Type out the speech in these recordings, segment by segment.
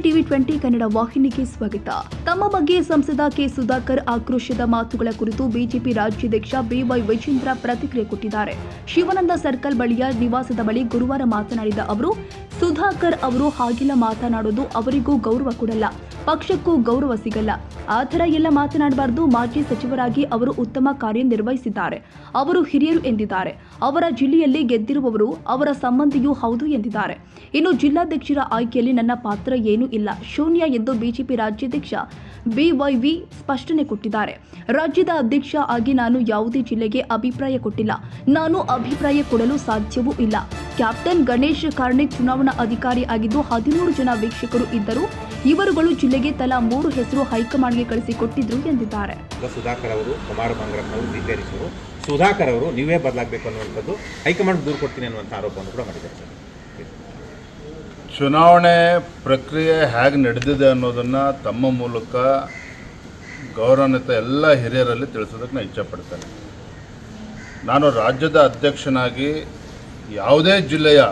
TV 20 Kannada ವಾಹಿನಿಗೆ ಸ್ವಾಗತ. ತಮ್ಮ ಬಗ್ಗೆ ಸಂಸದ ಕೆ ಸುಧಾಕರ್ ಆಕ್ರೋಶದ ಮಾತುಗಳ ಕುರಿತು ಬಿಜೆಪಿ ರಾಜ್ಯಾಧ್ಯಕ್ಷ ಬಿವೈ ವಿಜೇಂದ್ರ ಪ್ರತಿಕ್ರಿಯೆ ಕೊಟ್ಟಿದ್ದಾರೆ. ಶಿವಾನಂದ ಸರ್ಕಲ್ ಬಳಿಯ ನಿವಾಸದ ಬಳಿ ಗುರುವಾರ ಮಾತನಾಡಿದ ಅವರು, ಸುಧಾಕರ್ ಅವರು ಹಾಗೆಲ್ಲ ಮಾತನಾಡೋದು ಅವರಿಗೂ ಗೌರವ ಕೊಡಲ್ಲ, ಪಕ್ಷಕ್ಕೂ ಗೌರವ ಸಿಗಲ್ಲ. ಆ ಥರ ಎಲ್ಲ ಮಾತನಾಡಬಾರದು. ಮಾಜಿ ಸಚಿವರಾಗಿ ಅವರು ಉತ್ತಮ ಕಾರ್ಯನಿರ್ವಹಿಸಿದ್ದಾರೆ. ಅವರು ಹಿರಿಯರು ಎಂದಿದ್ದಾರೆ. ಅವರ ಜಿಲ್ಲೆಯಲ್ಲಿ ಗೆದ್ದಿರುವವರು ಅವರ ಸಂಬಂಧಿಯೂ ಹೌದು ಎಂದಿದ್ದಾರೆ. ಇನ್ನು ಜಿಲ್ಲಾಧ್ಯಕ್ಷರ ಆಯ್ಕೆಯಲ್ಲಿ ನನ್ನ ಪಾತ್ರ ಏನೂ ಇಲ್ಲ, ಶೂನ್ಯ ಎಂದು ಬಿಜೆಪಿ ರಾಜ್ಯಾಧ್ಯಕ್ಷ ಬಿವೈವಿ ಸ್ಪಷ್ಟನೆ ಕೊಟ್ಟಿದ್ದಾರೆ. ರಾಜ್ಯದ ಅಧ್ಯಕ್ಷ ಆಗಿ ನಾನು ಯಾವುದೇ ಜಿಲ್ಲೆಗೆ ಅಭಿಪ್ರಾಯ ಕೊಟ್ಟಿಲ್ಲ, ನಾನು ಅಭಿಪ್ರಾಯ ಕೊಡಲು ಸಾಧ್ಯವೂ ಇಲ್ಲ. ಕ್ಯಾಪ್ಟನ್ ಗಣೇಶ್ ಕಾರ್ಣಿಕ್ ಚುನಾವಣಾ ಅಧಿಕಾರಿ ಆಗಿದ್ದು 13 ಜನ ವೀಕ್ಷಕರು ಇದ್ದರು. ಇವರುಗಳು ಜಿಲ್ಲೆಗೆ ತಲಾ 3 ಹೆಸರು ಹೈಕಮಾಂಡ್ಗೆ ಕಳಿಸಿಕೊಟ್ಟಿದ್ರು ಎಂದಿದ್ದಾರೆ. ಸುಧಾಕರ್ ಅವರು ಕುಮಾರ ಮಂಗಳರವರು ವಿದ್ಯಾರ್ಥಿಗಳು ಸುಧಾಕರ್ ಅವರು ನೀವೇ ಬದಲಾಗಬೇಕು ಅನ್ನುವಂಥದ್ದು ಹೈಕಮಾಂಡ್ ದೂರು ಕೊಡ್ತೀನಿ ಅನ್ನುವಂಥ ಆರೋಪವನ್ನು ಕೂಡ ಮಾಡಿದ್ದಾರೆ ಸರ್. ಚುನಾವಣೆ ಪ್ರಕ್ರಿಯೆ ಹೇಗೆ ನಡೆದಿದೆ ಅನ್ನೋದನ್ನು ತಮ್ಮ ಮೂಲಕ ಗೌರವಾನ್ವಿತ ಎಲ್ಲ ಹಿರಿಯರಲ್ಲಿ ತಿಳಿಸೋದಕ್ಕೆ ನಾನು ಇಚ್ಛೆಪಡ್ತೇನೆ. ನಾನು ರಾಜ್ಯದ ಅಧ್ಯಕ್ಷನಾಗಿ ಯಾವುದೇ ಜಿಲ್ಲೆಯ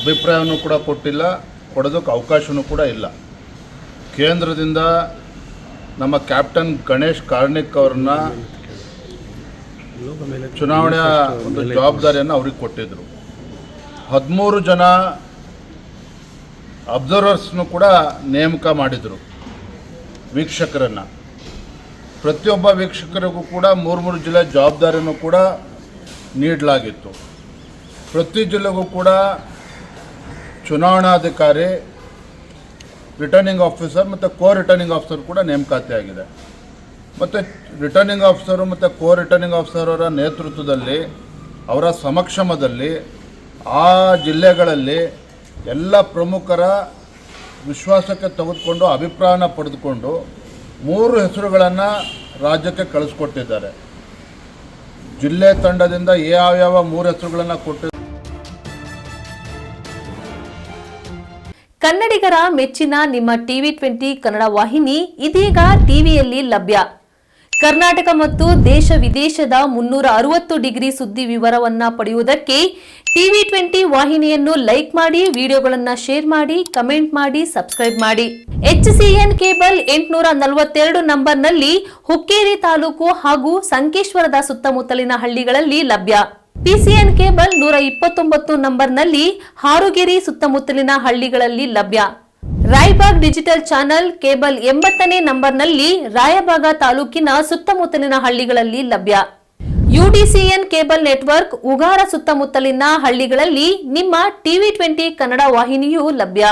ಅಭಿಪ್ರಾಯವನ್ನು ಕೂಡ ಕೊಟ್ಟಿಲ್ಲ, ಕೊಡೋದಕ್ಕೆ ಅವಕಾಶವೂ ಕೂಡ ಇಲ್ಲ. ಕೇಂದ್ರದಿಂದ ನಮ್ಮ ಕ್ಯಾಪ್ಟನ್ ಗಣೇಶ್ ಕಾರ್ಣಿಕ್ ಅವ್ರನ್ನ ಚುನಾವಣೆಯ ಒಂದು ಜವಾಬ್ದಾರಿಯನ್ನು ಅವ್ರಿಗೆ ಕೊಟ್ಟಿದ್ದರು. 13 ಜನ ಅಬ್ಸರ್ವರ್ಸ್ನು ಕೂಡ ನೇಮಕ ಮಾಡಿದರು ವೀಕ್ಷಕರನ್ನು. ಪ್ರತಿಯೊಬ್ಬ ವೀಕ್ಷಕರಿಗೂ ಕೂಡ 3 ಜಿಲ್ಲೆ ಜವಾಬ್ದಾರಿಯನ್ನು ಕೂಡ ನೀಡಲಾಗಿತ್ತು. ಪ್ರತಿ ಜಿಲ್ಲೆಗೂ ಕೂಡ ಚುನಾವಣಾಧಿಕಾರಿ, ರಿಟರ್ನಿಂಗ್ ಆಫೀಸರ್ ಮತ್ತು ರಿಟರ್ನಿಂಗ್ ಆಫೀಸರ್ ಕೂಡ ನೇಮಕಾತಿ ಆಗಿದೆ. ಮತ್ತು ರಿಟರ್ನಿಂಗ್ ಆಫೀಸರು ಮತ್ತು ರಿಟರ್ನಿಂಗ್ ಆಫೀಸರವರ ನೇತೃತ್ವದಲ್ಲಿ, ಅವರ ಸಮಕ್ಷಮದಲ್ಲಿ ಆ ಜಿಲ್ಲೆಗಳಲ್ಲಿ ಎಲ್ಲ ಪ್ರಮುಖರ ವಿಶ್ವಾಸಕ್ಕೆ ತೆಗೆದುಕೊಂಡು ಅಭಿಪ್ರಾಯನ ಪಡೆದುಕೊಂಡು 3 ಹೆಸರುಗಳನ್ನು ರಾಜ್ಯಕ್ಕೆ ಕಳಿಸ್ಕೊಟ್ಟಿದ್ದಾರೆ. ಜಿಲ್ಲೆ ತಂಡದಿಂದ ಯಾವ್ಯಾವ 3 ಹೆಸರುಗಳನ್ನು ಕೊಟ್ಟಿದ್ದಾರೆ. ಕನ್ನಡಿಗರ ಮೆಚ್ಚಿನ ನಿಮ್ಮ ಟಿವಿ 20 ಕನ್ನಡ ವಾಹಿನಿ ಇದೀಗ ಟಿವಿಯಲ್ಲಿ ಲಭ್ಯ. ಕರ್ನಾಟಕ ಮತ್ತು ದೇಶ ವಿದೇಶದ 360 ಡಿಗ್ರಿ ಸುದ್ದಿ ವಿವರವನ್ನ ಪಡೆಯುವುದಕ್ಕೆ ಟಿವಿ 20 ವಾಹಿನಿಯನ್ನು ಲೈಕ್ ಮಾಡಿ, ವಿಡಿಯೋಗಳನ್ನು ಶೇರ್ ಮಾಡಿ, ಕಮೆಂಟ್ ಮಾಡಿ, ಸಬ್ಸ್ಕ್ರೈಬ್ ಮಾಡಿ. HCN ಕೇಬಲ್ 842 ನಂಬರ್ನಲ್ಲಿ ಹುಕ್ಕೇರಿ ತಾಲೂಕು ಹಾಗೂ ಸಂಕೇಶ್ವರದ ಸುತ್ತಮುತ್ತಲಿನ ಹಳ್ಳಿಗಳಲ್ಲಿ ಲಭ್ಯ. PCN ಕೇಬಲ್ 129 ನಂಬರ್ನಲ್ಲಿ ಹಾರುಗೆರೆ ಸುತ್ತಮುತ್ತಲಿನ ಹಳ್ಳಿಗಳಲ್ಲಿ ಲಭ್ಯ. ರಾಯಬಾಗ್ ಡಿಜಿಟಲ್ ಚಾನೆಲ್ ಕೇಬಲ್ 80ನೇ ನಂಬರ್ನಲ್ಲಿ ರಾಯಬಾಗ ತಾಲೂಕಿನ ಸುತ್ತಮುತ್ತಲಿನ ಹಳ್ಳಿಗಳಲ್ಲಿ ಲಭ್ಯ. UDCN ಕೇಬಲ್ ನೆಟ್ವರ್ಕ್ ಉಗಾರ ಸುತ್ತಮುತ್ತಲಿನ ಹಳ್ಳಿಗಳಲ್ಲಿ ನಿಮ್ಮ ಟಿವಿ 20 ಕನ್ನಡ ವಾಹಿನಿಯೂ ಲಭ್ಯ.